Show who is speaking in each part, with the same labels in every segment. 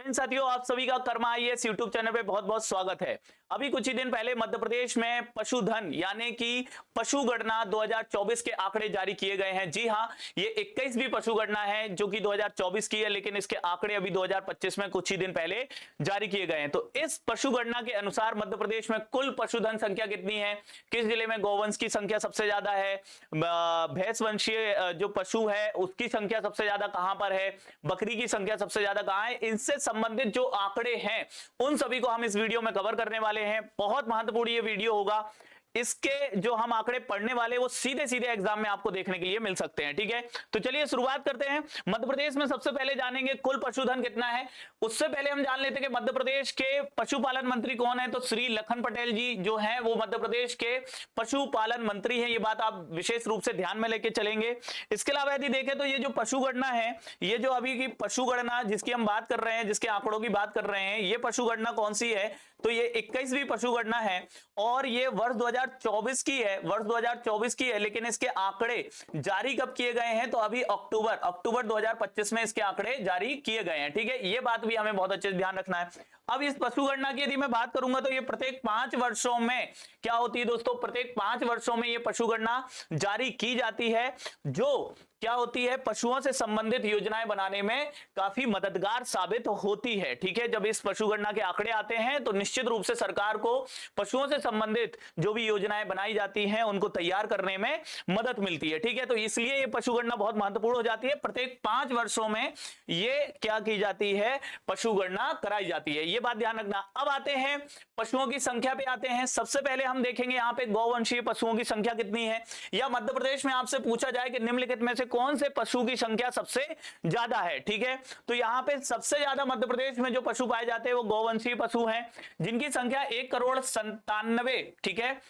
Speaker 1: जय हिंद साथियों, आप सभी का कर्मा आईएएस यूट्यूब चैनल पे बहुत बहुत स्वागत है। अभी कुछ ही दिन पहले मध्य प्रदेश में पशुधन यानी कि पशु गणना 2024 के आंकड़े जारी किए गए हैं। जी हां, ये 21वीं पशु गणना है जो कि 2024 की है, लेकिन इसके आंकड़े अभी 2025 में कुछ ही दिन पहले जारी किए गए हैं। तो इस पशु गणना के अनुसार मध्य प्रदेश में कुल पशुधन संख्या कितनी है, किस जिले में गौवंश की संख्या सबसे ज्यादा है, भैंस वंशीय जो पशु है उसकी संख्या सबसे ज्यादा कहां पर है, बकरी की संख्या सबसे ज्यादा कहां है, इनसे संबंधित जो आंकड़े हैं उन सभी को हम इस वीडियो में कवर करने वाले हैं। बहुत महत्वपूर्ण ये वीडियो होगा। इसके जो हम आंकड़े पढ़ने वाले वो सीधे सीधे एग्जाम में आपको देखने के लिए मिल सकते हैं। ठीक है, तो चलिए शुरुआत करते हैं। मध्य प्रदेश में सबसे पहले जानेंगे कुल पशुधन कितना है। उससे पहले हम जान लेते हैं कि मध्य प्रदेश के पशुपालन मंत्री कौन है। तो श्री लखन पटेल जी जो हैं वो मध्य प्रदेश के पशुपालन मंत्री हैं। ये बात आप विशेष रूप से ध्यान में लेके चलेंगे। इसके अलावा यदि देखें तो ये जो पशु गणना है, ये जो अभी की पशु गणना जिसकी हम बात कर रहे हैं, जिसके आंकड़ों की बात कर रहे हैं, ये पशु गणना कौन सी है, तो ये 21वीं पशु गणना है और ये वर्ष 2024 की है, वर्ष 2024 की है। लेकिन इसके आंकड़े जारी कब किए गए हैं, तो अभी अक्टूबर 2025 में इसके आंकड़े जारी किए गए हैं। ठीक है, ये बात भी हमें बहुत अच्छे से ध्यान रखना है। अब इस पशु गणना की यदि मैं बात करूंगा तो ये प्रत्येक 5 वर्षों में क्या होती है दोस्तों, प्रत्येक 5 वर्षों में ये पशु गणना जारी की जाती है, जो क्या होती है पशुओं से संबंधित योजनाएं बनाने में काफी मददगार साबित होती है। ठीक है, जब इस पशु गणना के आंकड़े आते हैं तो निश्चित रूप से सरकार को पशुओं से संबंधित जो भी योजनाएं बनाई जाती हैं उनको तैयार करने में मदद मिलती है। ठीक है, तो इसलिए ये पशु गणना बहुत महत्वपूर्ण हो जाती है। प्रत्येक 5 वर्षों में ये क्या की जाती है, पशु गणना कराई जाती है। ये बात ध्यान रखना। अब आते हैं पशुओं की संख्या पे आते हैं। सबसे पहले हम देखेंगे यहाँ पे गौवंशीय पशुओं की संख्या कितनी है, या मध्य प्रदेश में आपसे पूछा जाए कि निम्नलिखित में से कौन से पशु की संख्या सबसे ज्यादा है। ठीक है, तो यहाँ पे सबसे ज्यादा मध्य प्रदेश में जो पशु पाए जाते हैं वो गौवंशीय पशु हैं, जिनकी संख्या 1,97,00,000, ठीक है,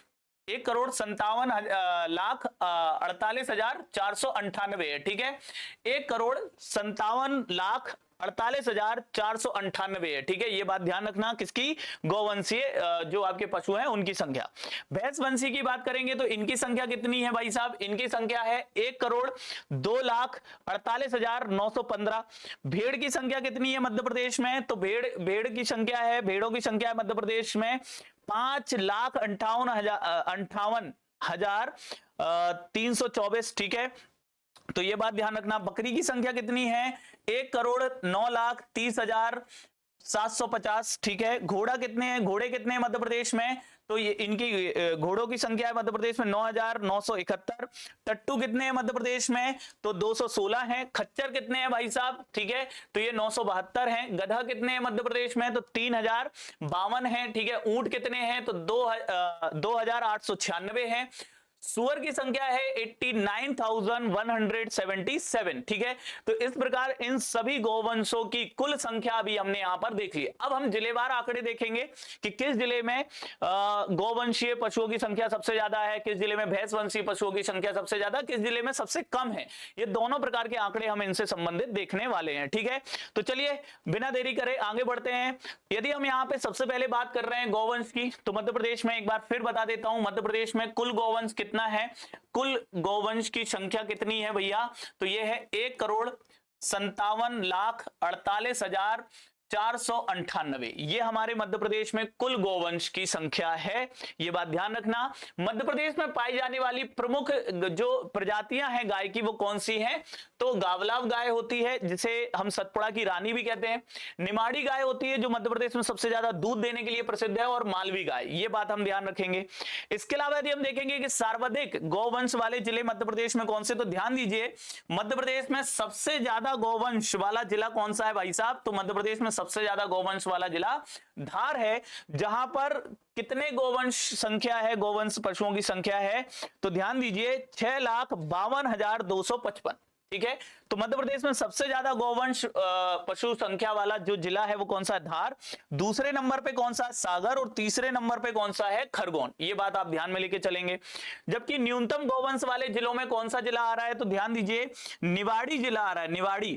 Speaker 1: 1,57,48,498 है। ठीक है, 1,57,48,498 है। ठीक है, ये बात ध्यान रखना, किसकी, गौवंशीय जो आपके पशु हैं उनकी संख्या। भैंस वंशी की बात करेंगे तो इनकी संख्या कितनी है भाई साहब, इनकी संख्या है 1,02,48,915। भेड़ की संख्या कितनी है मध्य प्रदेश में, तो भेड़ों की संख्या है मध्य प्रदेश में 5,58,324। ठीक है, तो ये बात ध्यान रखना। बकरी की संख्या कितनी है, 1,09,30,750। ठीक है, घोड़े कितने हैं मध्य प्रदेश में, तो ये इनकी घोड़ों की संख्या है मध्य प्रदेश में 9,971। टट्टू कितने हैं मध्य प्रदेश में, तो 216 हैं। खच्चर कितने हैं भाई साहब, ठीक है, तो ये 972 हैं। गधा कितने हैं मध्य प्रदेश में, तो 3,052 हैं। ठीक है, ऊंट कितने हैं, तो 2,896 हैं। सुअर की संख्या है 89,177। ठीक है, तो इस प्रकार इन सभी गौवंशों की कुल संख्या अभी हमने यहां पर देख ली। अब हम जिलेवार आंकड़े देखेंगे कि किस जिले में गौवंशीय पशुओं की संख्या सबसे ज्यादा है, किस जिले में भैंस वंशीय पशुओं की संख्या सबसे ज्यादा, किस जिले में सबसे कम है। ये दोनों प्रकार के आंकड़े हम इनसे संबंधित देखने वाले हैं। ठीक है, तो चलिए बिना देरी करे आगे बढ़ते हैं। यदि हम यहाँ पे सबसे पहले बात कर रहे हैं गौवंश की, तो मध्य प्रदेश में एक बार फिर बता देता हूं, मध्य प्रदेश में कुल गौवंश कितना है, कुल गौवंश की संख्या कितनी है भैया, तो यह है 1,57,48,498। ये हमारे मध्य प्रदेश में कुल गौवंश की संख्या है। ये बात ध्यान रखना। मध्य प्रदेश में पाई जाने वाली प्रमुख जो प्रजातियां हैं गाय की वो कौन सी हैं, तो गावलाव गाय होती है जिसे हम सतपुड़ा की रानी भी कहते हैं। निमाड़ी गाय होती है जो मध्य प्रदेश में सबसे ज्यादा दूध देने के लिए प्रसिद्ध है, और मालवी गाय, ये बात हम ध्यान रखेंगे। इसके अलावा यदि हम देखेंगे कि सर्वाधिक गौवंश वाले जिले मध्य प्रदेश में कौन से, तो ध्यान दीजिए मध्य प्रदेश में सबसे ज्यादा गौवंश वाला जिला कौन सा है भाई साहब, तो मध्य प्रदेश में सबसे ज्यादा गौवंश वाला जिला धार है, जहां पर कितने गौवंश संख्या है, गौवंश पशुओं की संख्या है, तो ध्यान दीजिए 6,52,255। ठीक है, तो मध्य प्रदेश में सबसे ज्यादा गौवंश पशु संख्या वाला जो जिला है वो कौन सा है, धार। दूसरे नंबर पे कौन सा है, सागर, और तीसरे नंबर पे कौन सा है, खरगोन। ये बात आप ध्यान में लेके चलेंगे। जबकि न्यूनतम गौवंश वाले जिलों में कौन सा जिला आ रहा है, तो ध्यान दीजिए निवाड़ी जिला आ रहा है।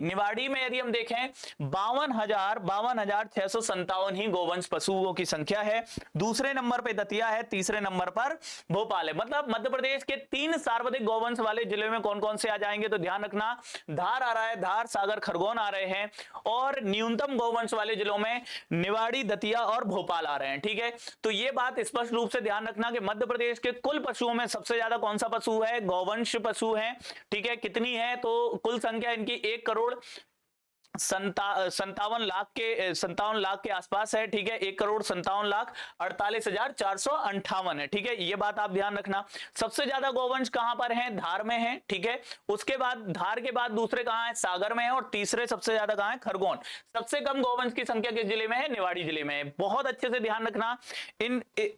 Speaker 1: निवाड़ी में यदि हम देखें 52,657 ही गौवंश पशुओं की संख्या है। दूसरे नंबर पे दतिया है, तीसरे नंबर पर भोपाल है। मतलब मध्य प्रदेश के 3 सर्वाधिक गौवंश वाले जिले में कौन कौन से आ जाएंगे, तो ध्यान रखना रखना, धार आ रहा है, धार, सागर, खरगोन आ रहे हैं, और न्यूनतम गौवंश वाले जिलों में निवाड़ी, दतिया और भोपाल आ रहे हैं। ठीक है, तो ये बात स्पष्ट रूप से ध्यान रखना कि मध्य प्रदेश के कुल पशुओं में सबसे ज्यादा कौन सा पशु है? गौवंश पशु है। ठीक है, कितनी है? तो कुल संख्या इनकी 1,57,00,000 के आसपास है। ठीक है, 1,57,48,458 है। ठीक है, ये बात आप ध्यान रखना। सबसे ज्यादा गौवंश कहां पर है? धार में है। ठीक है, उसके बाद धार के बाद दूसरे कहां है? सागर में है, और तीसरे सबसे ज्यादा कहां है? खरगोन। सबसे कम गौवंश की संख्या किस जिले में है? निवाड़ी जिले में है। बहुत अच्छे से ध्यान रखना।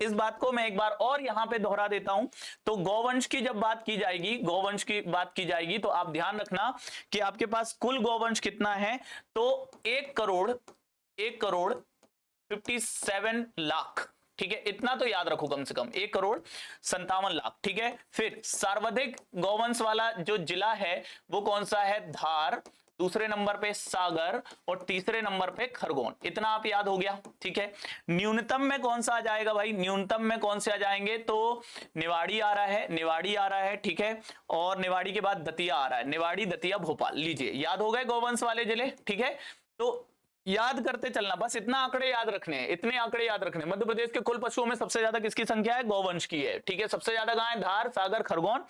Speaker 1: इस बात को मैं एक बार और यहां पे दोहरा देता हूं। तो गौवंश की जब बात की जाएगी, गौवंश की बात की जाएगी, तो आप ध्यान रखना कि आपके पास कुल गौवंश कितना है? तो 1,57 लाख। ठीक है, इतना तो याद रखो कम से कम, 1,57 लाख। ठीक है, फिर सर्वाधिक गौवंश वाला जो जिला है वो कौन सा है? धार, दूसरे नंबर पे सागर, और तीसरे नंबर पे खरगोन। इतना आप याद हो गया। ठीक है, न्यूनतम में कौन सा आ जाएगा भाई? न्यूनतम में कौन से आ जाएंगे? तो निवाड़ी आ रहा है, निवाड़ी आ रहा है। ठीक है, और निवाड़ी के बाद दतिया आ रहा है, निवाड़ी, दतिया, भोपाल। लीजिए, याद हो गए गौवंश वाले जिले। ठीक है, तो याद करते चलना, बस इतना आंकड़े याद रखने हैं, इतने आंकड़े याद रखने। मध्य प्रदेश के कुल पशुओं में सबसे ज्यादा किसकी संख्या है? गौवंश की है। ठीक है, सबसे ज्यादा कहां है? धार, सागर, खरगोन।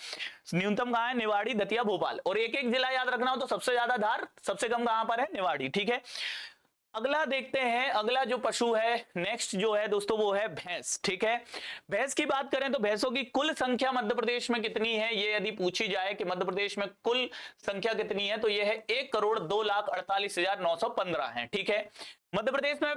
Speaker 1: न्यूनतम कहां है? निवाड़ी, दतिया, भोपाल। और एक एक जिला याद रखना हो तो सबसे ज्यादा धार, सबसे कम कहां पर है? निवाड़ी। ठीक है, अगला देखते हैं। अगला जो पशु है नेक्स्ट जो है दोस्तों, वो है भैंस। ठीक है, भैंस की बात करें तो भैंसों की कुल संख्या मध्य प्रदेश में कितनी है? ये यदि पूछी जाए कि मध्य प्रदेश में कुल संख्या कितनी है, तो ये है 1,02,48,915 है। ठीक है, मध्य प्रदेश में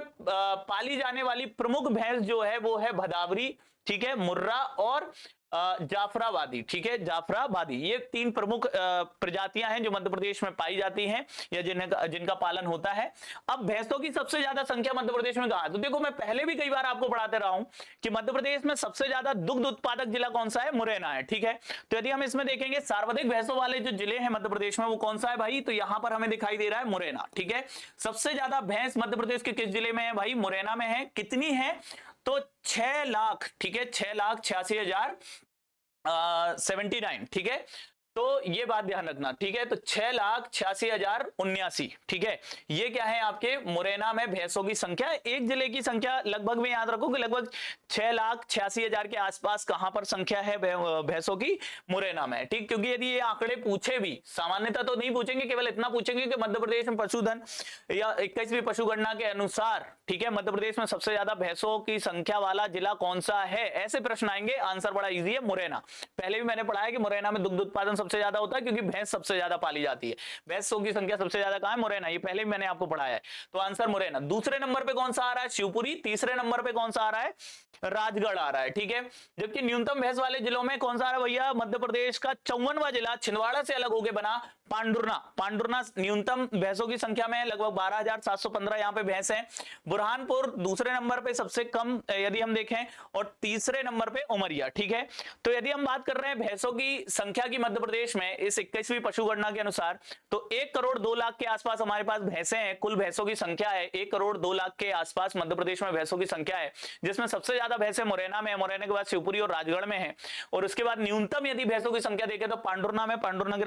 Speaker 1: पाली जाने वाली प्रमुख भैंस जो है वो है भदावरी, ठीक है, मुर्रा और जाफराबादी। ठीक है, जाफराबादी, ये तीन प्रमुख प्रजातियां हैं जो मध्य प्रदेश में पाई जाती हैं या जिनका पालन होता है। अब भैंसों की सबसे ज्यादा संख्या मध्य प्रदेश में कहां? तो देखो, मैं पहले भी कई बार आपको पढ़ाते रहा हूं कि मध्य प्रदेश में सबसे ज्यादा दुग्ध उत्पादक जिला कौन सा है? मुरैना है। ठीक है, तो यदि हम इसमें देखेंगे सर्वाधिक भैंसों वाले जो जिले हैं मध्य प्रदेश में, वो कौन सा है भाई? तो यहां पर हमें दिखाई दे रहा है मुरैना। ठीक है, सबसे ज्यादा भैंस मध्य प्रदेश के किस जिले में है भाई? मुरैना में है। कितनी है? तो 6 लाख। ठीक है, 6,86,079। ठीक है, तो ये बात ध्यान रखना। ठीक है, तो 6,86,079। ठीक है, ये क्या है? आपके मुरैना में भैंसों की संख्या। एक जिले की संख्या लगभग में याद रखो कि लगभग 6,86,000 के आसपास कहां पर संख्या है भैंसों की? मुरैना में। ठीक, क्योंकि यदि ये आंकड़े पूछे भी, सामान्यतः तो नहीं पूछेंगे, केवल इतना पूछेंगे कि मध्य प्रदेश में पशुधन या 21वीं पशुगणना के अनुसार, ठीक है, मध्य प्रदेश में सबसे ज्यादा भैंसों की संख्या वाला जिला कौन सा है? ऐसे प्रश्न आएंगे। आंसर बड़ा इजी है, मुरैना। पहले भी मैंने पढ़ा है कि मुरैना में दुग्ध उत्पादन सबसे ज्यादा होता है क्योंकि भैंस सबसे ज्यादा पाली जाती है। भैंसों की संख्या सबसे ज्यादा कहां है? मुरैना। ये पहले भी मैंने आपको पढ़ाया है, तो आंसर मुरैना। दूसरे नंबर पे कौन सा आ रहा है? शिवपुरी। तीसरे नंबर पे कौन सा आ रहा है? राजगढ़ आ रहा है। ठीक है, जबकि न्यूनतम भैंस वाले जिलों में कौन सा आ रहा है भैया? मध्य प्रदेश का 54वां जिला छिंदवाड़ा से अलग होकर बना पांडुरना। पांडुरना न्यूनतम भैंसों की संख्या में लगभग 12,715 यहां पे भैंस हैं। बुरहानपुर दूसरे नंबर पे सबसे कम यदि हम देखें, और तीसरे नंबर पे उमरिया। ठीक है, तो यदि हम बात कर रहे हैं भैंसों की संख्या की मध्य प्रदेश में इस 21वीं पशुगणना के अनुसार, तो 1,02,00,000 के आसपास हमारे पास भैंसें हैं। कुल भैंसों की संख्या है 1,02,00,000 के आसपास मध्य प्रदेश में भैंसों की संख्या है, जिसमें सबसे ज्यादा भैंसें मुरैना में है, मुरैना के बाद शिवपुरी और राजगढ़ में है, और उसके बाद न्यूनतम यदि भैंसों की संख्या देखें तो पांडुरना में, पांडुरना के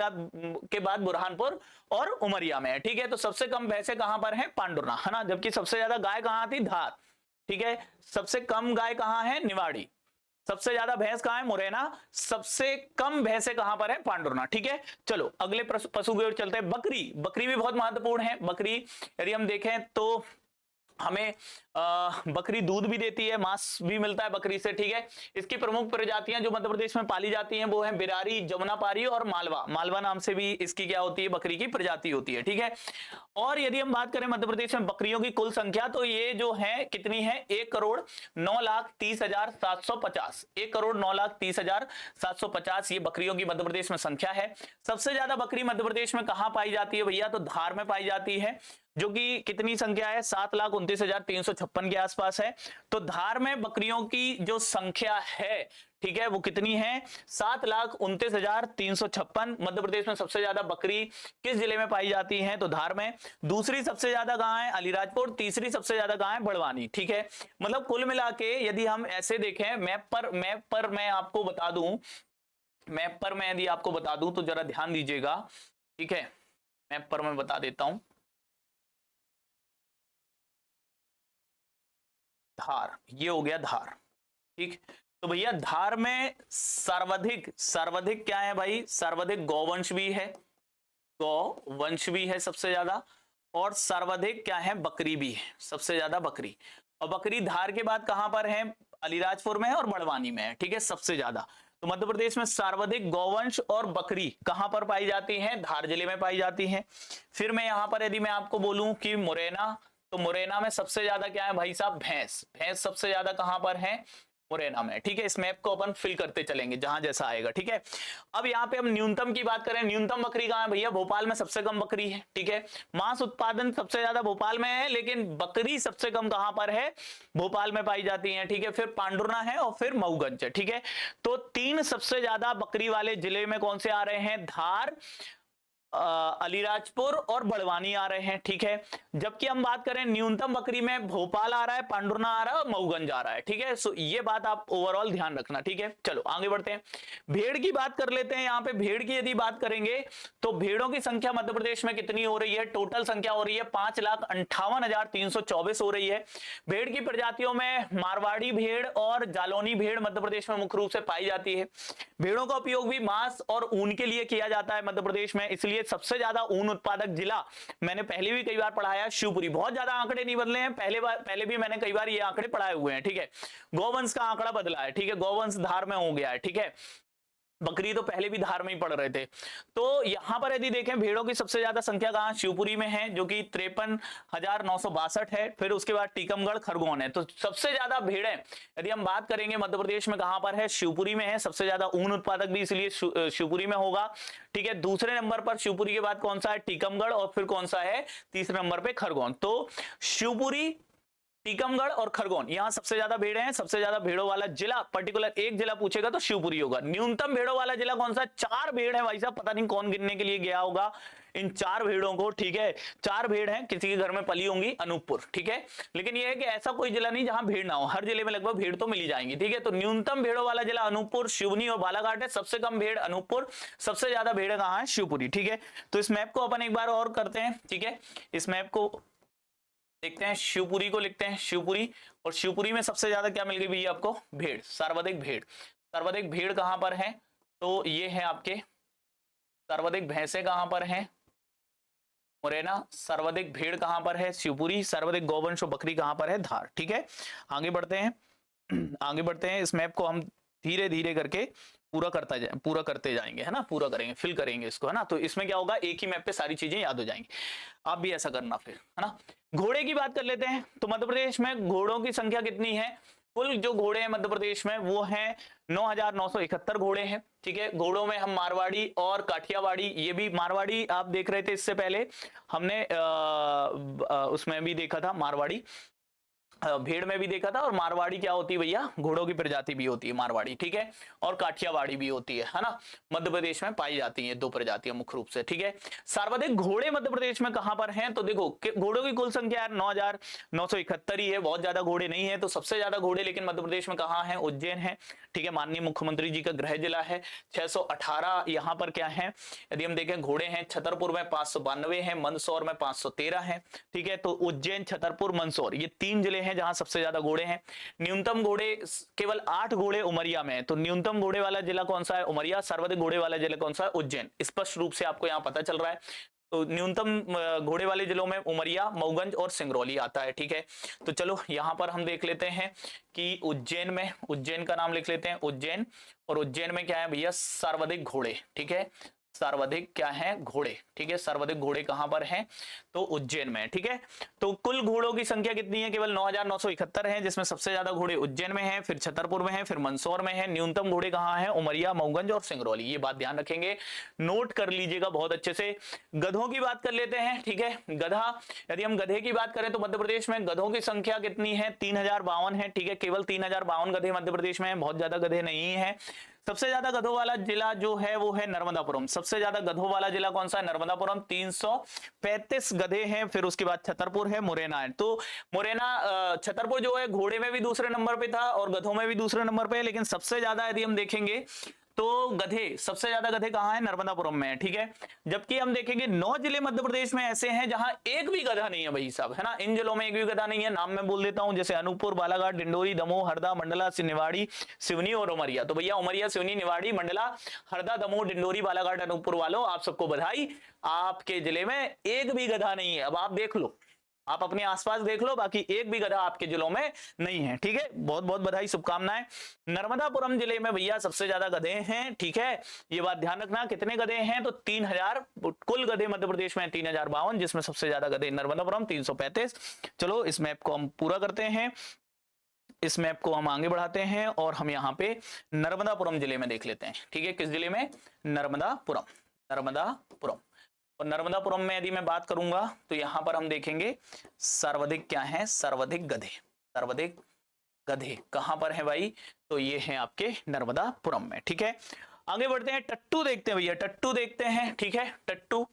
Speaker 1: बाद बुरहानपुर और उमरिया में है। ठीक है, तो सबसे कम भैंसें कहां पर हैं? पांडुरना, है ना। जबकि सबसे ज्यादा गाय कहां थी? धार। ठीक है, सबसे कम गाय कहां है? निवाड़ी। सबसे ज्यादा भैंस कहां है? मुरैना। सबसे कम भैंसे कहां पर है? पांडुरना। ठीक है, चलो अगले पशु की ओर चलते हैं। बकरी। बकरी भी बहुत महत्वपूर्ण है। बकरी यदि हम देखें तो हमें बकरी दूध भी देती है, मांस भी मिलता है बकरी से। ठीक है, इसकी प्रमुख प्रजातियां जो मध्य प्रदेश में पाली जाती हैं वो है बिरारी, जमुनापारी और मालवा। मालवा नाम से भी इसकी क्या होती है? बकरी की प्रजाति होती है। ठीक है, और यदि हम बात करें मध्य प्रदेश में बकरियों की कुल संख्या, तो ये जो है कितनी है? 1,09,30,750। 1,09,30,750 ये बकरियों की मध्य प्रदेश में संख्या है। सबसे ज्यादा बकरी मध्य प्रदेश में कहां पाई जाती है भैया? तो धार में पाई जाती है, जो कि कितनी संख्या है? 7,29,356 के आसपास है। तो धार में बकरियों की जो संख्या है, ठीक है, वो कितनी है? 7,29,356। मध्य प्रदेश में सबसे ज्यादा बकरी किस जिले में पाई जाती है? तो धार में। दूसरी सबसे ज्यादा कहां है? अलीराजपुर। तीसरी सबसे ज्यादा कहां है? बड़वानी। ठीक है, मतलब कुल मिला के यदि हम ऐसे देखें मैप पर मैं आपको बता दूं, मैप पर मैं यदि आपको बता दूं तो जरा ध्यान दीजिएगा ठीक है, मैप पर मैं बता देता हूं। धार, ये हो गया धार। ठीक, तो भैया धार में सर्वाधिक सर्वाधिक क्या है भाई, सर्वाधिक गौवंश भी है, गौवंश भी है सबसे ज्यादा, और सर्वाधिक क्या है, बकरी भी है, सबसे ज्यादा बकरी। और बकरी धार के बाद कहां पर है, अलीराजपुर में है और बड़वानी में है। ठीक है, सबसे ज्यादा। तो मध्य प्रदेश में सर्वाधिक गौवंश और बकरी कहां पर पाई जाती हैं, धार जिले में पाई जाती हैं। फिर मैं यहां पर यदि मैं आपको बोलूं कि मुरैना, तो मुरैना में सबसे ज्यादा क्या है भाई साहब, भैंस। भैंस सबसे ज्यादा कहां पर है, मुरैना में। ठीक है, इस मैप को अपन फिल करते चलेंगे जहां जैसा आएगा। ठीक है, अब यहाँ पे हम न्यूनतम की बात करें, न्यूनतम बकरी कहां है भैया, भोपाल में सबसे कम बकरी है। ठीक है, मांस उत्पादन सबसे ज्यादा भोपाल में है, लेकिन बकरी सबसे कम कहां पर है, भोपाल में पाई जाती है। ठीक है, फिर पांडुर्ना है और फिर मऊगंज है। ठीक है, तो 3 सबसे ज्यादा बकरी वाले जिले में कौन से आ रहे हैं, धार, अलीराजपुर और बड़वानी आ रहे हैं। ठीक है, जबकि हम बात करें न्यूनतम बकरी में, भोपाल आ रहा है, पांडुर्ना आ रहा है और मऊगंज आ रहा है। ठीक है, सो ये बात आप ओवरऑल ध्यान रखना। ठीक है, चलो आगे बढ़ते हैं, भेड़ की बात कर लेते हैं। यहाँ पे भेड़ की यदि बात करेंगे तो भेड़ों की संख्या मध्य प्रदेश में कितनी हो रही है, टोटल संख्या हो रही है 5,58,324 हो रही है। भेड़ की प्रजातियों में मारवाड़ी भेड़ और जालौनी भेड़ मध्य प्रदेश में मुख्य रूप से पाई जाती है। भेड़ों का उपयोग भी मांस और ऊन के लिए किया जाता है मध्य प्रदेश में, इसलिए सबसे ज्यादा ऊन उत्पादक जिला, मैंने पहले भी कई बार पढ़ाया, शिवपुरी। बहुत ज्यादा आंकड़े नहीं बदले हैं, पहले भी मैंने कई बार ये आंकड़े पढ़ाए हुए हैं। ठीक है, गौवंश का आंकड़ा बदला है। ठीक है, गौवंश धार में हो गया है। ठीक है, बकरी तो पहले भी धार में ही पड़ रहे थे। तो यहां पर यदि देखें, भेड़ों की सबसे ज्यादा संख्या कहां, शिवपुरी में है, जो कि 53,962 है। फिर उसके बाद टीकमगढ़, खरगोन है। तो सबसे ज्यादा भेड़ें यदि हम बात करेंगे मध्य प्रदेश में कहां पर है, शिवपुरी में है। सबसे ज्यादा ऊन उत्पादक भी इसलिए शिवपुरी में होगा। ठीक है, दूसरे नंबर पर शिवपुरी के बाद कौन सा है, टीकमगढ़, और फिर कौन सा है, तीसरे नंबर पर खरगोन। तो शिवपुरी, टीकमगढ़ और खरगोन, यहां सबसे ज्यादा भेड़ें हैं। सबसे ज्यादा भेड़ों वाला जिला, पर्टिकुलर एक जिला पूछेगा तो शिवपुरी होगा। न्यूनतम भेड़ों वाला जिला कौन सा, 4 भेड़ है भाई साहब, पता नहीं कौन गिनने के लिए गया होगा इन 4 भेड़ों को। ठीक है, 4 भेड़ हैं, किसी के घर में पली होंगी, अनूपपुर। ठीक है, लेकिन यह है कि ऐसा कोई जिला नहीं जहां भेड़ ना हो, हर जिले में लगभग भेड़ तो मिली जाएंगी। ठीक है, तो न्यूनतम भेड़ों वाला जिला अनूपपुर, शिवनी और बालाघाट है। सबसे कम भेड़ अनूपपुर, सबसे ज्यादा भेड़ कहां है, शिवपुरी। ठीक है, तो इस मैप को अपन एक बार और करते हैं। ठीक है, इस मैप को देखते हैं, शिवपुरी को लिखते हैं, शिवपुरी। और शिवपुरी में सबसे ज्यादा क्या मिल गई भैया आपको, भेड़, सर्वाधिक भेड़। सर्वाधिक भेड़ कहां पर है, तो ये है आपके, सर्वाधिक भैंसे कहां पर हैं, मुरैना। सर्वाधिक भेड़ कहां पर है, शिवपुरी। सर्वाधिक गौवंश और बकरी कहां पर है, धार। ठीक है, आगे बढ़ते हैं, आगे बढ़ते हैं। इस मैप को हम धीरे धीरे करके पूरा करते जाएंगे, है ना, पूरा करेंगे, फिल करेंगे इसको, है ना। तो इसमें क्या होगा, एक ही मैप पे सारी चीजें याद हो जाएंगी। आप भी ऐसा करना फिर, है ना। घोड़े की बात कर लेते हैं। तो मध्य प्रदेश में घोड़ों की संख्या कितनी है, कुल जो घोड़े हैं मध्य प्रदेश में वो हैं 9,971 घोड़े हैं। ठीक है, घोड़ों में हम मारवाड़ी और काठियावाड़ी, ये भी मारवाड़ी आप देख रहे थे इससे पहले, हमने उसमें भी देखा था, मारवाड़ी भेड़ में भी देखा था। और मारवाड़ी क्या होती है भैया, घोड़ों की प्रजाति भी होती है मारवाड़ी। ठीक है, और काठियावाड़ी भी होती है ना। मध्य प्रदेश में पाई जाती हैं 2 प्रजातियां मुख्य रूप से। ठीक है, सर्वाधिक घोड़े मध्य प्रदेश में कहां पर हैं, तो देखो घोड़ों की कुल संख्या यार 9,971 ही है, बहुत ज्यादा घोड़े नहीं है। तो सबसे ज्यादा घोड़े लेकिन मध्य प्रदेश में कहां है, उज्जैन है। ठीक है, माननीय मुख्यमंत्री जी का गृह जिला है। 618 यहाँ पर क्या है, यदि हम देखें घोड़े हैं, छतरपुर में 592 है, मंदसौर में 513 है। ठीक है, तो उज्जैन, छतरपुर, मंदसौर, ये 3 जिले हैं जहां सबसे ज्यादा घोड़े हैं। न्यूनतम घोड़े केवल 8 घोड़े उमरिया में है। तो न्यूनतम घोड़े वाला जिला कौन सा है, उमरिया। सर्वाधिक घोड़े वाला जिला कौन सा है, उज्जैन। स्पष्ट रूप से आपको यहां पता चल रहा है। तो न्यूनतम घोड़े वाले जिलों में उमरिया, मऊगंज और सिंगरौली आता है। ठीक है, तो चलो यहां पर हम देख लेते हैं कि उज्जैन में, उज्जैन का नाम लिख लेते हैं, उज्जैन। और उज्जैन में क्या है भैया, सर्वाधिक घोड़े। ठीक है, सर्वाधिक क्या है, घोड़े। ठीक है, सर्वाधिक घोड़े कहां पर हैं, तो उज्जैन में। ठीक है, तो कुल घोड़ों की संख्या कितनी है, केवल 9,971 है, जिसमें सबसे ज्यादा घोड़े उज्जैन में हैं, फिर छतरपुर में हैं, फिर मंदसौर में हैं। न्यूनतम घोड़े कहां हैं, उमरिया, मऊगंज और सिंगरौली। ये बात ध्यान रखेंगे, नोट कर लीजिएगा बहुत अच्छे से। गधों की बात कर लेते हैं। ठीक है, गधा, यदि हम गधे की बात करें तो मध्य प्रदेश में गधों की संख्या कितनी है, 3,052 है। ठीक है, केवल 3,052 गधे मध्य प्रदेश में है, बहुत ज्यादा गधे नहीं है। सबसे ज्यादा गधों वाला जिला जो है वो है नर्मदापुरम। सबसे ज्यादा गधों वाला जिला कौन सा है, नर्मदापुरम, 335 गधे हैं। फिर उसके बाद छतरपुर है, मुरैना है। तो मुरैना, छतरपुर जो है घोड़े में भी दूसरे नंबर पे था और गधों में भी दूसरे नंबर पे है, लेकिन सबसे ज्यादा यदि हम देखेंगे तो गधे, सबसे ज्यादा गधे कहां है? नर्मदापुरम में है, ठीक है। जबकि हम देखेंगे 9 जिले मध्य प्रदेश में ऐसे हैं जहां एक भी गधा नहीं है भाई साहब, है ना। इन जिलों में एक भी गधा नहीं है, नाम मैं बोल देता हूं, जैसे अनूपपुर, बालाघाट, डिंडोरी, दमोह, हरदा, मंडला, निवाड़ी, सिवनी और उमरिया। तो भैया उमरिया, सिवनी, निवाड़ी, मंडला, हरदा, दमोह, डिंडोरी, बालाघाट, अनूपपुर वालों, आप सबको बधाई, आपके जिले में एक भी गधा नहीं है। अब आप देख लो, आप अपने आसपास देख लो, बाकी एक भी गधा आपके जिलों में नहीं है, ठीक है। बहुत बहुत बधाई, शुभकामनाएं। नर्मदापुरम जिले में भैया सबसे ज्यादा गधे हैं, ठीक है, ये बात ध्यान रखना। कितने गधे हैं? तो 3000 कुल गधे मध्य प्रदेश में 3052, जिसमें सबसे ज्यादा गधे नर्मदापुरम 335। चलो इस मैप को हम पूरा करते हैं, इस मैप को हम आगे बढ़ाते हैं और हम यहाँ पे नर्मदापुरम जिले में देख लेते हैं, ठीक है। किस जिले में? नर्मदापुरम, नर्मदापुरम। और नर्मदापुरम में यदि मैं बात करूंगा तो यहां पर हम देखेंगे सर्वाधिक क्या है? सर्वाधिक गधे, सर्वाधिक गधे कहां पर है भाई? तो ये है आपके नर्मदापुरम में, ठीक है। आगे बढ़ते हैं, टट्टू देखते हैं भैया, टट्टू देखते हैं, ठीक है। टट्टू,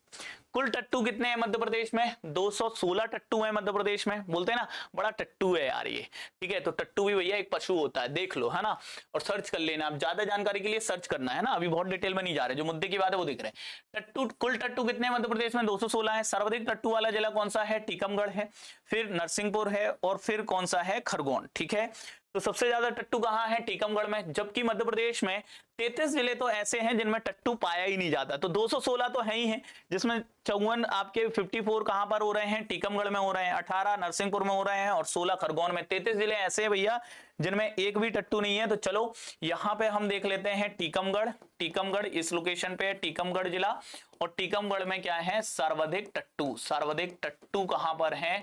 Speaker 1: कुल टट्टू कितने हैं मध्य प्रदेश में? 216 टट्टू हैं मध्य प्रदेश में। बोलते हैं ना बड़ा टट्टू है यार ये, ठीक है। तो टट्टू भी भैया एक पशु होता है, देख लो, है ना, और सर्च कर लेना। आप ज्यादा जानकारी के लिए सर्च करना है ना, अभी बहुत डिटेल में नहीं जा रहे, जो मुद्दे की बात है वो देख रहे हैं। टट्टू, कुल टट्टू कितने हैं मध्य प्रदेश में? 216 है। सर्वाधिक टट्टू वाला जिला कौन सा है? टीकमगढ़ है, फिर नरसिंहपुर है, और फिर कौन सा है? खरगोन, ठीक है। तो सबसे ज्यादा टट्टू कहां है? टीकमगढ़ में। जबकि मध्य प्रदेश में 33 जिले तो ऐसे हैं जिनमें टट्टू पाया ही नहीं जाता। तो 216 तो है ही है, जिसमें 54 आपके 54 कहां पर हो रहे हैं? टीकमगढ़ में हो रहे हैं, 18 नरसिंहपुर में हो रहे हैं, और 16 खरगोन में। 33 जिले ऐसे हैं भैया जिनमें एक भी टट्टू नहीं है। तो चलो यहां पे हम देख लेते हैं टीकमगढ़, टीकमगढ़ इस लोकेशन पे टीकमगढ़ जिला, और टीकमगढ़ में क्या है? सर्वाधिक टट्टू, सर्वाधिक टट्टू कहां पर है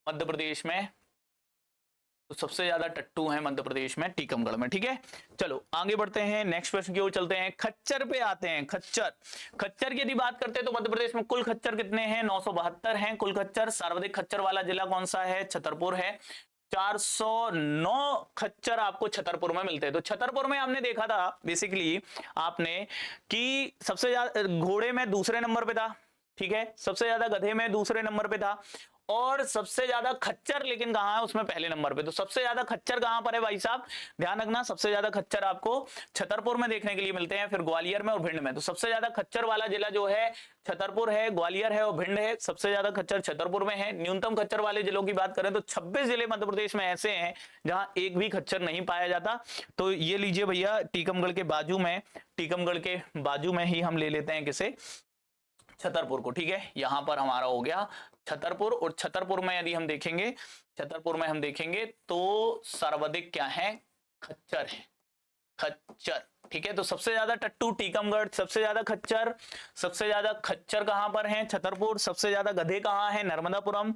Speaker 1: मध्य प्रदेश में? तो सबसे ज्यादा टट्टू है मध्य प्रदेश में टीकमगढ़ में, ठीक है। चलो आगे बढ़ते हैं, नेक्स्ट प्रश्न की ओर चलते हैं। खच्चर पे आते हैं, खच्चर। खच्चर की यदि बात करते हैं तो मध्य प्रदेश में कुल खच्चर कितने हैं? 972 हैं कुल खच्चर। सर्वाधिक खच्चर वाला जिला कौन सा है? छतरपुर है। 409 खच्चर आपको छतरपुर में मिलते हैं। तो छतरपुर में हमने देखा था बेसिकली आपने कि सबसे ज्यादा घोड़े में दूसरे नंबर पे था, ठीक है, सबसे ज्यादा गधे में दूसरे नंबर पे था, और सबसे ज्यादा खच्चर लेकिन कहां है? उसमें पहले नंबर पे। तो सबसे ज्यादा खच्चर कहां पर है भाई साहब? ध्यान रखना, सबसे ज्यादा खच्चर आपको छतरपुर में देखने के लिए मिलते हैं, फिर ग्वालियर में और भिंड में। तो सबसे ज्यादा खच्चर वाला जिला जो है छतरपुर है, ग्वालियर है और भिंड है। सबसे ज्यादा खच्चर छतरपुर में है। न्यूनतम खच्चर वाले जिलों की बात करें तो 26 जिले मध्य प्रदेश में ऐसे हैं जहां एक भी खच्चर नहीं पाया जाता। तो ये लीजिए भैया, टीकमगढ़ के बाजू में, टीकमगढ़ के बाजू में ही हम ले लेते हैं किसे? छतरपुर को, ठीक है। यहां पर हमारा हो गया छतरपुर, और छतरपुर में यदि हम देखेंगे, छतरपुर में हम देखेंगे तो सर्वाधिक क्या है? खच्चर है, खच्चर, ठीक है। तो सबसे ज्यादा टट्टू टीकमगढ़, सबसे ज्यादा खच्चर, सबसे ज्यादा खच्चर कहां पर है? छतरपुर। सबसे ज्यादा गधे कहां है? नर्मदापुरम,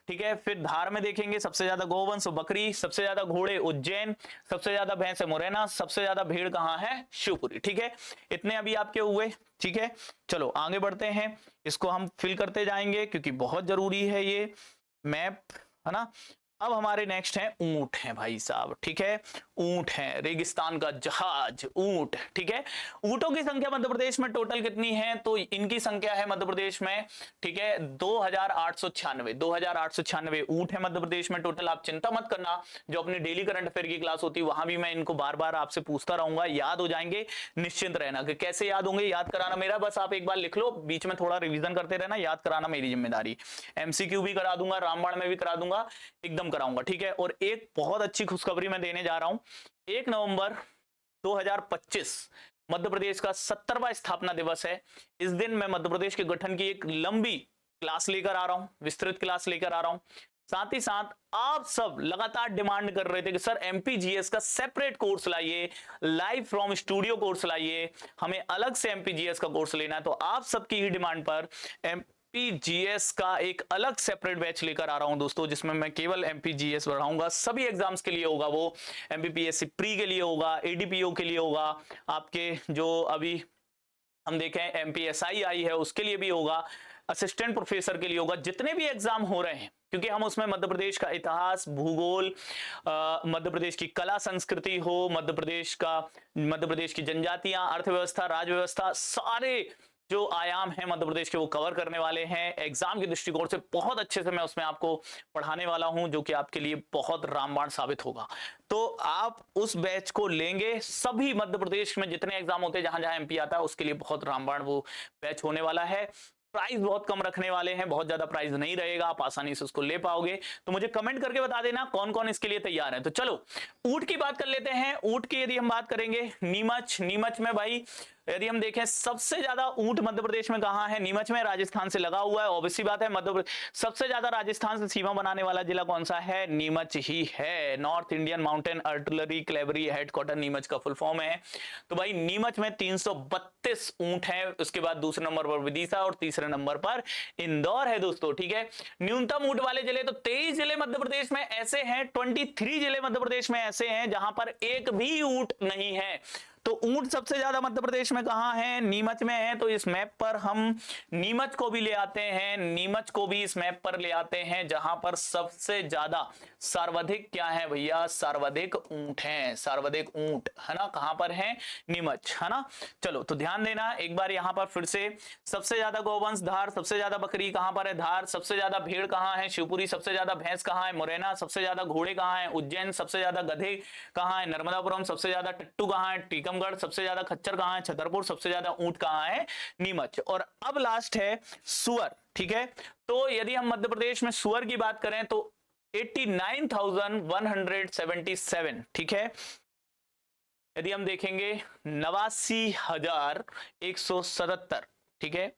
Speaker 1: ठीक है। फिर धार में देखेंगे सबसे ज्यादा गौवंश बकरी, सबसे ज्यादा घोड़े उज्जैन, सबसे ज्यादा भैंस मुरैना, सबसे ज्यादा भेड़ कहां है? शिवपुरी, ठीक है। इतने अभी आपके हुए, ठीक है। चलो आगे बढ़ते हैं, इसको हम फिल करते जाएंगे क्योंकि बहुत जरूरी है ये मैप, है ना। अब हमारे नेक्स्ट है ऊंट है भाई साहब, ठीक है। ऊंट है, रेगिस्तान का जहाज, ऊंट, ठीक है। ऊंटों की संख्या मध्य प्रदेश में टोटल कितनी है? तो इनकी संख्या है मध्य प्रदेश में, ठीक है, 2896, 2896 ऊंट है मध्य प्रदेश में टोटल। आप चिंता मत करना, जो अपनी डेली करंट अफेयर की क्लास होती है वहां भी मैं इनको बार बार आपसे पूछता रहूंगा, याद हो जाएंगे, निश्चिंत रहना। कि कैसे याद होंगे? याद कराना मेरा, बस आप एक बार लिख लो, बीच में थोड़ा रिविजन करते रहना, याद कराना मेरी जिम्मेदारी। एमसीक्यू भी करा दूंगा, रामबाण में भी करा दूंगा, एकदम कराऊंगा, ठीक है। और एक बहुत अच्छी खुशखबरी मैं देने जा रहा हूं, 1 नवंबर 2025 मध्य प्रदेश का 70वां स्थापना दिवस है। इस दिन मैं मध्य प्रदेश के गठन की एक लंबी क्लास लेकर आ रहा हूं, विस्तृत क्लास लेकर आ रहा हूं। साथ ही साथ आप सब लगातार डिमांड कर रहे थे कि सर एमपीजीएस का सेपरेट कोर्स लाइए, लाइव फ्रॉम स्टूडियो कोर्स लाइए, हमें अलग से एमपीजीएस का कोर्स लेना है। तो आप सबकी ही डिमांड पर एमपीजीएस का एक अलग सेपरेट बैच लेकर आ रहा हूं दोस्तों, जिसमें मैं केवल एमपीजीएस पढ़ाऊंगा। सभी एग्जाम्स के लिए होगा, वो एमपीपीएससी प्री के लिए होगा, एडीपीओ के लिए होगा, आपके जो अभी हम देखें एमपीएसआई आई है उसके लिए भी होगा, असिस्टेंट प्रोफेसर के लिए होगा, जितने भी एग्जाम हो रहे हैं, क्योंकि हम उसमें मध्य प्रदेश का इतिहास, भूगोल, मध्य प्रदेश की कला संस्कृति हो, मध्य प्रदेश की जनजातियां, अर्थव्यवस्था, राज व्यवस्था, सारे जो आयाम है मध्य प्रदेश के वो कवर करने वाले हैं। एग्जाम के दृष्टिकोण से बहुत अच्छे से मैं उसमें आपको पढ़ाने वाला हूं, जो कि आपके लिए बहुत रामबाण साबित होगा। तो आप उस बैच को लेंगे, सभी मध्य प्रदेश में जितने एग्जाम होते हैं जहां जहां एमपी आता है उसके लिए बहुत रामबाण वो बैच होने वाला है। प्राइस बहुत कम रखने वाले हैं, बहुत ज्यादा प्राइस नहीं रहेगा, आप आसानी से उसको ले पाओगे। तो मुझे कमेंट करके बता देना कौन कौन इसके लिए तैयार है। तो चलो ऊंट की बात कर लेते हैं। ऊंट की यदि हम बात करेंगे, नीमच में भाई यदि हम देखें सबसे ज्यादा ऊंट मध्य प्रदेश में कहां है, नीमच में, राजस्थान से लगा हुआ है, ऑब्वियसली बात है। मध्य सबसे ज्यादा राजस्थान से सीमा बनाने वाला जिला कौन सा है, नीमच ही है। North Indian mountain artillery cavalry headquarter Neemuch का फुल फॉर्म है। तो भाई नीमच में 332 ऊंट है। उसके बाद दूसरे नंबर पर विदिशा और तीसरे नंबर पर इंदौर है दोस्तों, ठीक है। न्यूनतम ऊंट वाले जिले तो 23 जिले मध्य प्रदेश में ऐसे हैं, 23 जिले मध्य प्रदेश में ऐसे हैं जहां पर एक भी ऊंट नहीं है। तो ऊंट सबसे ज्यादा मध्य प्रदेश में कहां है, नीमच में है। तो इस मैप पर हम नीमच को भी ले आते हैं, नीमच को भी इस मैप पर ले आते हैं, जहां पर सबसे ज्यादा सर्वाधिक क्या है भैया, सर्वाधिक ऊंट हैं, सर्वाधिक ऊंट है ना, कहां पर है, नीमच, है ना। चलो तो ध्यान देना एक बार यहां पर फिर से, सबसे ज्यादा गौवंश धार, सबसे ज्यादा बकरी कहां पर है, धार। सबसे ज्यादा भेड़ कहां है, शिवपुरी। सबसे ज्यादा भैंस कहां है, मुरैना। सबसे ज्यादा घोड़े कहां है, उज्जैन। सबसे ज्यादा गधे कहां है, नर्मदापुरम। सबसे ज्यादा टट्टू कहां है, टीकमगढ़। सबसे ज्यादा खच्चर कहां है, छतरपुर। सबसे ज्यादा ऊंट कहां है, नीमच। और अब लास्ट है सुअर, ठीक है। तो यदि हम मध्य प्रदेश में सुअर की बात करें तो 89,177, ठीक है। यदि हम देखेंगे 89,177, ठीक है,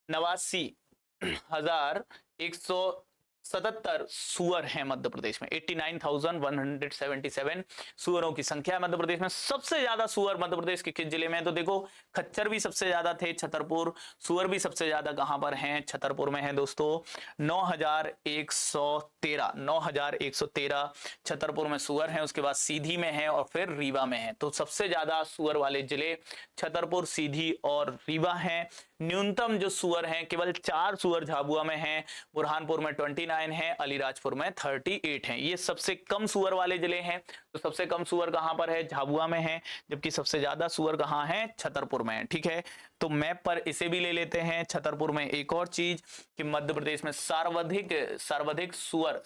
Speaker 1: 89,177 सुअर हैं मध्य प्रदेश में। 89,177 सुअरों की संख्या है मध्य प्रदेश में। सबसे ज्यादा सुअर मध्य प्रदेश के किस जिले में है, तो देखो खच्चर भी सबसे ज्यादा थे, छतरपुर। सुअर भी सबसे ज्यादा कहां पर हैं, छतरपुर में है दोस्तों, 9,113, 9,113 छतरपुर में सुअर हैं। उसके बाद सीधी में है और फिर रीवा में है। तो सबसे ज्यादा सुअर वाले जिले छतरपुर, सीधी और रीवा हैं। न्यूनतम जो सुअर हैं, केवल 4 सुअर झाबुआ में हैं, बुरहानपुर में 29 है, अलीराजपुर में 38 हैं। ये सबसे कम सुअर वाले जिले हैं। तो सबसे कम सुअर कहां पर है, झाबुआ में है, जबकि सबसे ज्यादा सुअर कहां है, छतरपुर में है, ठीक है। तो मैप पर इसे भी ले लेते हैं। छतरपुर में एक और चीज कि मध्य प्रदेश में सर्वाधिक सुअर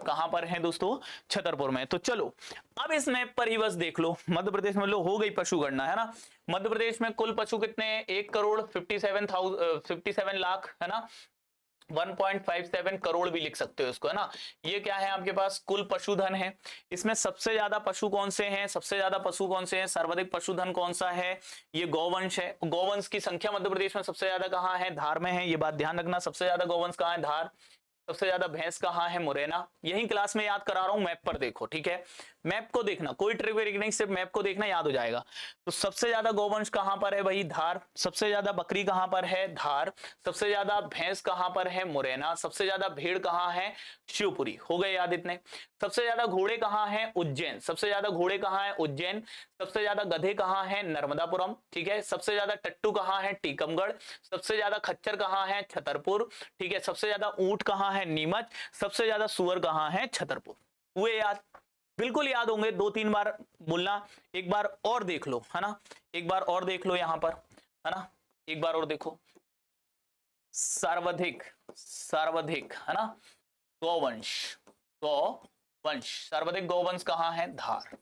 Speaker 1: कहां पर है दोस्तों, छतरपुर में। तो चलो अब इस मैप पर ही बस देख लो, मध्य प्रदेश में लो हो गई पशु गणना, है ना। मध्य प्रदेश में कुल पशु कितने, 1,57 लाख, है ना। 1.57 करोड़ भी लिख सकते हो इसको, है ना। ये क्या है आपके पास, कुल पशुधन है। इसमें सबसे ज्यादा पशु कौन से हैं, सबसे ज्यादा पशु कौन से हैं, सर्वाधिक पशुधन कौन सा है, ये गौवंश है। गौवंश की संख्या मध्य प्रदेश में सबसे ज्यादा कहां है, धार में है। ये बात ध्यान रखना, सबसे ज्यादा गौवंश कहां है, धार। सबसे ज्यादा भैंस कहां है, मुरैना। यही क्लास में याद करा रहा हूं, मैप पर देखो, ठीक है। मैप को देखना, कोई ट्रिक वेरिक नहीं, सिर्फ मैप को देखना, याद हो जाएगा। तो सबसे ज्यादा गौवंश कहां पर है भाई, धार। सबसे ज्यादा बकरी कहां पर है, धार। सबसे ज्यादा भैंस कहां पर है, मुरैना। सबसे ज्यादा भेड़ कहां है, शिवपुरी। हो गए याद इतने। सबसे ज्यादा घोड़े कहां है, उज्जैन। सबसे ज्यादा घोड़े कहां है, उज्जैन। सबसे ज्यादा गधे कहां है, नर्मदापुरम, ठीक है। सबसे ज्यादा टट्टू कहां है, टीकमगढ़। सबसे ज्यादा खच्चर कहां है, छतरपुर, ठीक है। सबसे ज्यादा ऊंट कहां है, नीमच। सबसे ज्यादा सुअर कहां है, छतरपुर। हुए याद, बिल्कुल याद होंगे। 2-3 बार बोलना, एक बार और देख लो, है ना। एक बार और देख लो यहां पर, है ना। एक बार और देखो, सर्वाधिक है ना, गौवंश, सर्वाधिक गौवंश कहां है, धार।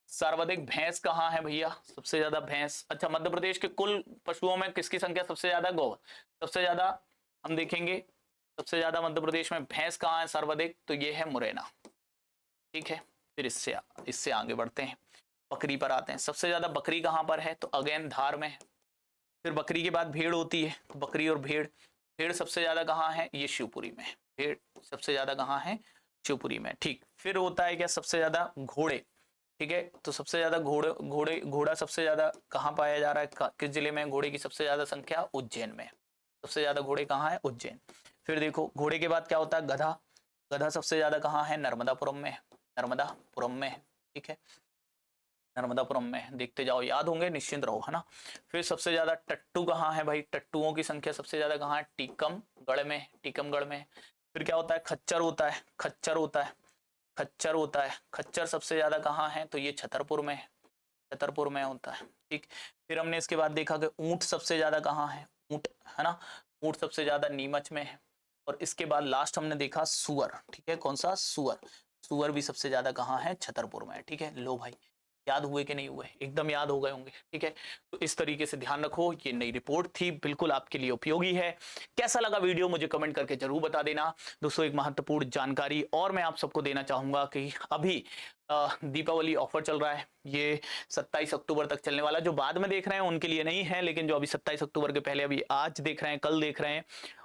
Speaker 1: सर्वाधिक भैंस कहां है भैया, सबसे ज्यादा भैंस। अच्छा, मध्य प्रदेश के कुल पशुओं में किसकी संख्या सबसे ज्यादा, गौ। सबसे ज्यादा हम देखेंगे, सबसे ज्यादा मध्य प्रदेश में भैंस कहां है सर्वाधिक, तो ये है मुरैना, ठीक है। फिर इससे आगे बढ़ते हैं, बकरी पर आते हैं। सबसे ज्यादा बकरी कहां पर है, तो अगेन धार में है। फिर बकरी के बाद भेड़ होती है, तो बकरी और भेड़ सबसे ज्यादा कहां है, ये शिवपुरी में। भेड़ सबसे ज्यादा कहां है, शिवपुरी में, ठीक। फिर होता है क्या, सबसे ज्यादा घोड़े, ठीक है। तो सबसे ज्यादा घोड़ा सबसे ज्यादा कहां पाया जा रहा है, किस जिले में, घोड़े की सबसे ज्यादा संख्या उज्जैन में। सबसे ज्यादा घोड़े कहां है, उज्जैन। फिर देखो घोड़े के बाद क्या होता है, गधा सबसे ज्यादा कहां है, नर्मदापुरम में, ठीक है। नर्मदापुरम में, देखते जाओ, याद होंगे, निश्चिंत रहो, है ना। फिर सबसे ज्यादा टट्टू कहां है भाई, टट्टुओं की संख्या सबसे ज्यादा कहां है, टीकमगढ़ में। फिर क्या होता है, खच्चर होता है। खच्चर सबसे ज्यादा कहां है, तो ये छतरपुर में होता है, ठीक। फिर हमने इसके बाद देखा कि ऊंट सबसे ज्यादा कहाँ है, ऊंट है ना, ऊंट सबसे ज्यादा नीमच में है। और इसके बाद लास्ट हमने देखा सुअर, ठीक है, कौन सा, सुअर, सुअर भी सबसे ज्यादा कहाँ है, छतरपुर में है। ठीक है, लो भाई याद हुए कि नहीं हुए, एकदम याद हो गए होंगे। ठीक है, तो इस तरीके से ध्यान रखो, ये नई रिपोर्ट थी, बिल्कुल आपके लिए उपयोगी है। कैसा लगा वीडियो मुझे कमेंट करके जरूर बता देना। दोस्तों एक महत्वपूर्ण जानकारी और मैं आप सबको देना चाहूंगा कि अभी दीपावली ऑफर चल रहा है, ये 27 अक्टूबर तक चलने वाला। जो बाद में देख रहे हैं उनके लिए नहीं है, लेकिन जो अभी 27 अक्टूबर के पहले अभी आज देख रहे हैं, कल देख रहे हैं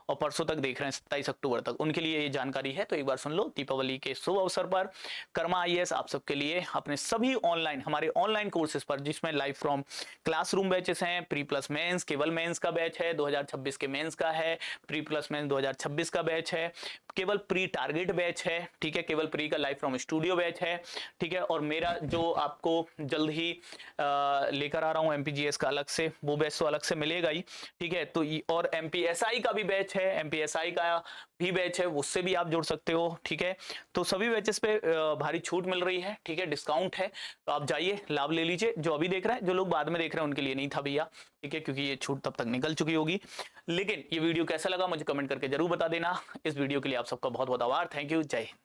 Speaker 1: और परसों तक देख रहे हैं 27 अक्टूबर तक, उनके लिए ये जानकारी है। तो एक बार सुन लो, दीपावली के शुभ अवसर पर कर्मा आईएएस आप सबके लिए अपने सभी ऑनलाइन, हमारे ऑनलाइन कोर्सेज पर, जिसमें लाइव फ्रॉम क्लासरूम बैचेस हैं, प्री प्लस मेंस, केवल मेंस का बैच है, 2026 के मेंस का है, प्री प्लस मेंस 2026 का बैच है, केवल प्री टारगेट बैच है, ठीक है, केवल प्री का लाइव फ्रॉम स्टूडियो बैच है, ठीक है। और मेरा जो आपको जल्द ही लेकर आ रहा हूं एमपीजीएस का अलग से, वो बैच तो अलग से मिलेगा ही, ठीक है। तो और एमपीएसआई का भी बैच है, एमपीएसआई का भी बैच है, उससे भी आप जुड़ सकते हो, ठीक है। तो सभी बैचेस पे भारी छूट मिल रही है, ठीक है, डिस्काउंट है, तो आप जाइए लाभ ले लीजिए। जो अभी देख रहे हैं, जो लोग बाद में देख रहे हैं उनके लिए नहीं था भैया, ठीक है, क्योंकि ये छूट तब तक निकल चुकी होगी। लेकिन ये वीडियो कैसा लगा मुझे कमेंट करके जरूर बता देना। इस वीडियो के लिए आप सबका बहुत बहुत आभार, थैंक यू, जय हिंद।